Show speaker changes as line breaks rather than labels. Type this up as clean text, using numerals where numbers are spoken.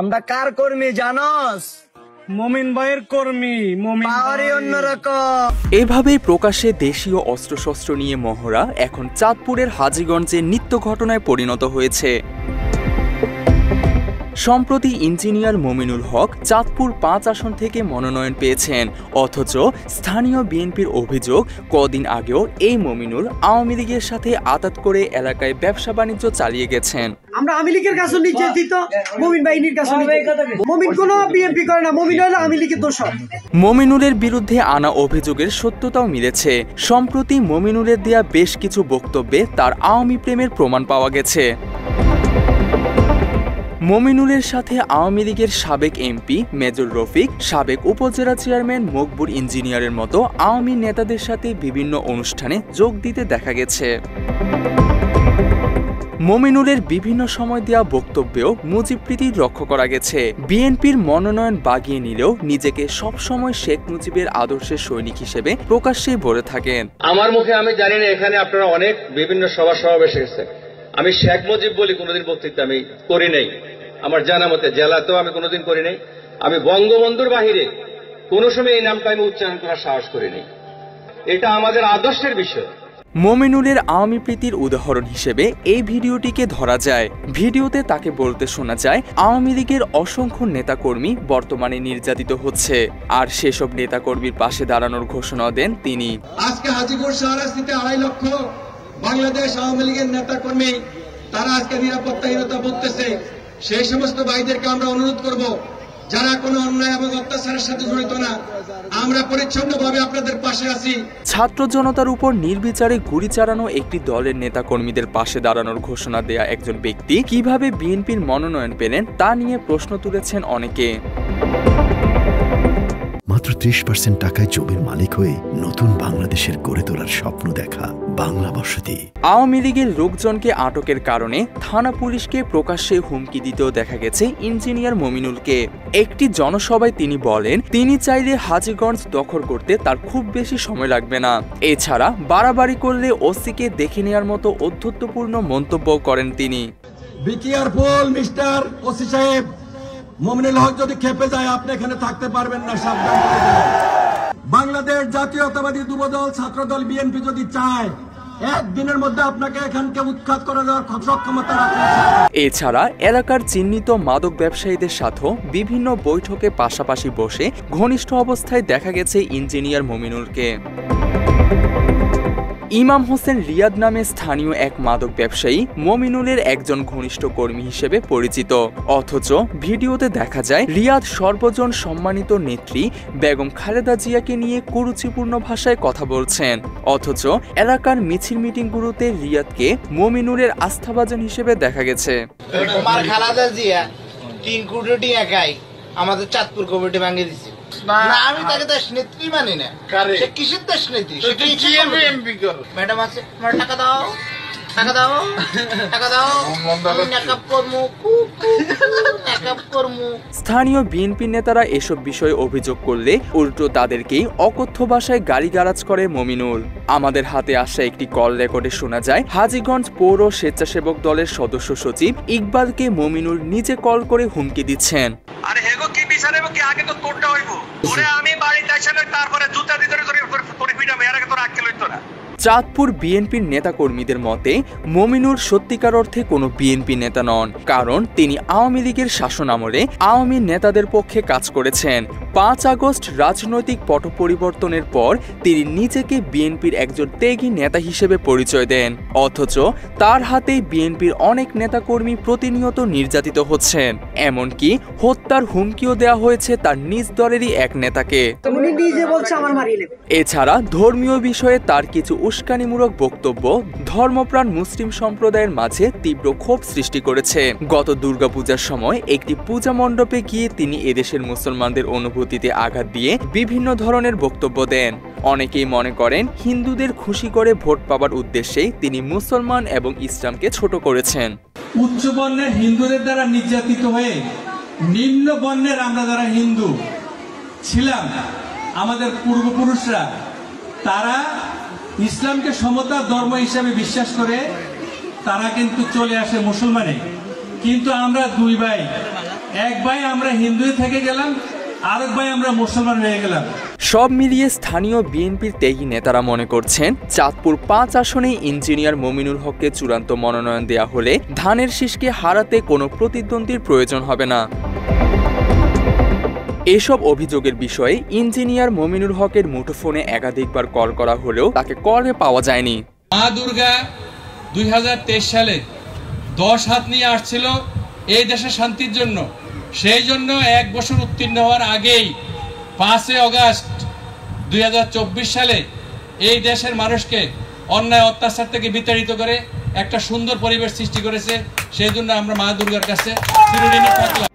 আমরা কার কর্মী জানোস?
মমিন ভাইয়ের কর্মী। মমিন
পাওয়ারই অন্যরকম।
এভাবেই প্রকাশ্যে দেশীয় অস্ত্রশস্ত্র নিয়ে মহড়া এখন চাঁদপুরের হাজীগঞ্জে নিত্য ঘটনায় পরিণত হয়েছে। সম্প্রতি ইঞ্জিনিয়ার মমিনুল হক চাঁদপুর ৫ আসন থেকে মনোনয়ন পেয়েছেন, অথচ স্থানীয় বিএনপির অভিযোগ কদিন আগেও এই মমিনুল আওয়ামী লীগের সাথে আঁতাত করে এলাকায় ব্যবসা বাণিজ্য চালিয়ে গেছেন।
আমরা আওয়ামী লীগের কাছে নিচে দিত, মমিন বাহিনীর কাছে মমিন কোন বিএনপি করে না, মমিন হলো আওয়ামী লীগের দোষর।
মমিনুলের বিরুদ্ধে আনা অভিযোগের সত্যতাও মিলেছে। সম্প্রতি মমিনুলের দেয়া বেশ কিছু বক্তব্যে তার আওয়ামী প্রেমের প্রমাণ পাওয়া গেছে। মমিনুলের সাথে আওয়ামী লীগের সাবেক এমপি মেজর রফিক, সাবেক উপজেলা চেয়ারম্যান মকবুর ইঞ্জিনিয়ারের মতো আওয়ামী নেতাদের সাথে বিভিন্ন অনুষ্ঠানে যোগ দিতে দেখা গেছে। মমিনুলের বিভিন্ন সময় দেওয়া বক্তব্যেও মুজিবপ্রীতি লক্ষ্য করা গেছে। বিএনপির মনোনয়ন বাগিয়ে নিলেও নিজেকে সবসময় শেখ মুজিবের আদর্শের সৈনিক হিসেবে প্রকাশ্যেই বলে থাকেন।
আমার মুখে আমি জানি না, এখানে আপনারা অনেক বিভিন্ন সমাবেশে গেছেন, আমি শেখ মুজিব বলি কোনোদিন বক্তৃতা আমি করি নাই। আমার জানা মতে জেলাতেও আমি কোনোদিন করি নাই। আমি বঙ্গবন্ধুর বাহিরে কোনো সময় এই নামটা আমি উচ্চারণ করার সাহস করি নাই। এটা আমাদের আদর্শের বিষয়।
মমিনুলের আওয়ামী প্রীতির উদাহরণ হিসেবে এই ভিডিওটিকে ধরা যায়। ভিডিওতে তাকে বলতে শোনা যায়, আওয়ামী লীগের অসংখ্য নেতাকর্মী বর্তমানে নির্যাতিত হচ্ছে, আর সেসব নেতাকর্মীর পাশে দাঁড়ানোর ঘোষণা দেন তিনি।
আজকে হাজীগঞ্জ শহরাস্তিতে ২.৫ লক্ষ বাংলাদেশ আওয়ামী লীগের নেতাকর্মী তারা আজকে নিরাপত্তাহীনতা ভুগতেছে। সেই সমস্ত ভাইদেরকে আমরা অনুরোধ করব, যারা কোনো অন্যায় এবং অত্যাচারের সাথে জড়িত না, আমরা পরিচ্ছন্নভাবে আপনাদের পাশে আছি।
ছাত্র জনতার উপর নির্বিচারে গুলি চালানো একটি দলের নেতাকর্মীদের পাশে দাঁড়ানোর ঘোষণা দেয়া একজন ব্যক্তি কিভাবে বিএনপির মনোনয়ন পেলেন তা নিয়ে প্রশ্ন তুলেছেন অনেকে।
মাত্র ৩০% টাকায় জমির মালিক হয়ে নতুন বাংলাদেশের গড়ে তোলার স্বপ্ন দেখা বাংলা বসতি।
আওয়ামী লীগের লোকজনকে আটকের কারণে থানা পুলিশকে প্রকাশ্যে হুমকি দিতেও দেখা গেছে ইঞ্জিনিয়ার মমিনুলকে। একটি জনসভায় তিনি বলেন, তিনি চাইলে হাজীগঞ্জ দখল করতে তার খুব বেশি সময় লাগবে না। এছাড়া বাড়াবাড়ি করলে ওসিকে দেখে নেওয়ার মতো অধ্যত্বপূর্ণ মন্তব্য করেন তিনি।
বি কেয়ারফুল মিস্টার ওসি সাহেব, মমিনুল হক যদি খেপে যায় আপনি এখানে থাকতে পারবেন না, সাবধান করে দিলাম। বাংলাদেশ জাতীয়তাবাদী যুবদল ছাত্রদল বিএনপি যদি চায় একদিনের মধ্যে আপনাকে এখানকে উৎখাত করে দেওয়ার সক্ষমতা রাখে।
এছাড়া এলাকার চিহ্নিত মাদক ব্যবসায়ীদের সাথেও বিভিন্ন বৈঠকে পাশাপাশি বসে ঘনিষ্ঠ অবস্থায় দেখা গেছে ইঞ্জিনিয়ার মমিনুলকে। ইমাম হোসেন রিয়াদ নামে স্থানীয় এক মাদক ব্যবসায়ী মমিনুলের একজন ঘনিষ্ঠ কর্মী হিসেবে পরিচিত, অথচ ভিডিওতে দেখা যায় রিয়াদ সর্বজন সম্মানিত নেত্রী বেগম খালেদা জিয়াকে নিয়ে কুরুচিপূর্ণ ভাষায় কথা বলছেন, অথচ এলাকার মিছিল মিটিংগুলোতে রিয়াদকে মমিনুলের আস্থাভাজন হিসেবে দেখা গেছে।
খালেদা জিয়া ৩ কোটি একাই আমাদের চাঁদপুর কমিটি ভাঙিয়ে দিচ্ছে। না, আমি তাকে দেশ নেত্রী মানি না। সে কিসের দেশ নেত্রী? ম্যাডাম আছে, টাকা দাও, টাকা দাও, টাকা দাও।
স্থানীয় বিএনপি নেতারা এসব বিষয়ে অভিযোগ করলে উল্টো তাদেরকেই অকথ্য ভাষায় গালিগালাজ করে মমিনুল। আমাদের হাতে আসা একটি কল রেকর্ডে শোনা যায়, হাজীগঞ্জ পৌর স্বেচ্ছাসেবক দলের সদস্য সচিব ইকবালকে মমিনুল নিজে কল করে হুমকি দিচ্ছেন।
আরে হেগো কি বিচার হইব কি আগে তো তোরটা হইব। ওরে আমি বাড়িতে আইছাম, তারপরে জুতা দিতে তোর পিটাম, এর আগে তোর আক্কেল হইতো না।
চাঁদপুর বিএনপির নেতাকর্মীদের মতে মমিনুল সত্যিকার অর্থে কোনো বিএনপি নেতা নন, কারণ তিনি আওয়ামী লীগের শাসন আমলে আওয়ামী নেতাদের পক্ষে কাজ করেছেন। ৫ আগস্ট রাজনৈতিক পট পরিবর্তনের পর তিনি নিজেকে বিএনপির একজন ত্যাগী নেতা হিসেবে পরিচয় দেন, অথচ তার হাতেই বিএনপির অনেক নেতাকর্মী প্রতিনিয়ত নির্যাতিত হচ্ছেন। এমনকি হত্যার হুমকিও দেওয়া হয়েছে তার নিজ দলেরই এক নেতাকে। এছাড়া ধর্মীয় বিষয়ে তার কিছু উস্কানিমূলক বক্তব্য ধর্মপ্রাণ মুসলিম সম্প্রদায়ের মাঝে তীব্র ক্ষোভ সৃষ্টি করেছে। গত দুর্গাপূজার সময় একটি পূজা মণ্ডপে গিয়ে তিনি এদেশের মুসলমানদের অনুভূতিতে আঘাত দিয়ে বিভিন্ন ধরনের বক্তব্য দেন। অনেকেই মনে করেন হিন্দুদের খুশি করে ভোট পাবার উদ্দেশ্যেই তিনি মুসলমান এবং ইসলামকে ছোট করেছেন।
উচ্চ বর্ণের হিন্দুদের দ্বারা নির্যাতিত হয়ে নিম্ন বর্ণের আমরা যারা হিন্দু ছিলাম, আমাদের পূর্বপুরুষরা তারা ইসলামকে সমতা ধর্ম হিসাবে বিশ্বাস করে তারা কিন্তু চলে আসে মুসলমানে। কিন্তু আমরা দুই ভাই এক ভাই আমরা হিন্দু থেকে গেলাম, আরেক ভাই আমরা মুসলমান হয়ে গেলাম।
সব মিলিয়ে স্থানীয় বিএনপির ত্যাগী নেতারা মনে করছেন চাঁদপুর 5 আসনে ইঞ্জিনিয়ার মমিনুল হককে চূড়ান্ত মনোনয়ন দেয়া হলে ধানের শীষকে হারাতে কোনো প্রতিদ্বন্দ্বীর প্রয়োজন হবে না। এসব অভিযোগের বিষয়ে ইঞ্জিনিয়ার মমিনুল হকের মুঠোফোনে একাধিকবার কল করা হলেও তাকে কলে পাওয়া যায়নি।
মা দুর্গা 2023 সালে 10 হাত নিয়ে আসছিল এই দেশের শান্তির জন্য। সেই জন্য 1 বছর উত্তীর্ণ হওয়ার আগেই 5 আগস্ট 2024 সালে এই দেশের মানুষকে অন্যায় অত্যাচার থেকে বিতাড়িত করে একটা সুন্দর পরিবেশ সৃষ্টি করেছে। সেই জন্য আমরা মা দুর্গার কাছে চিরঋণী থাকলাম।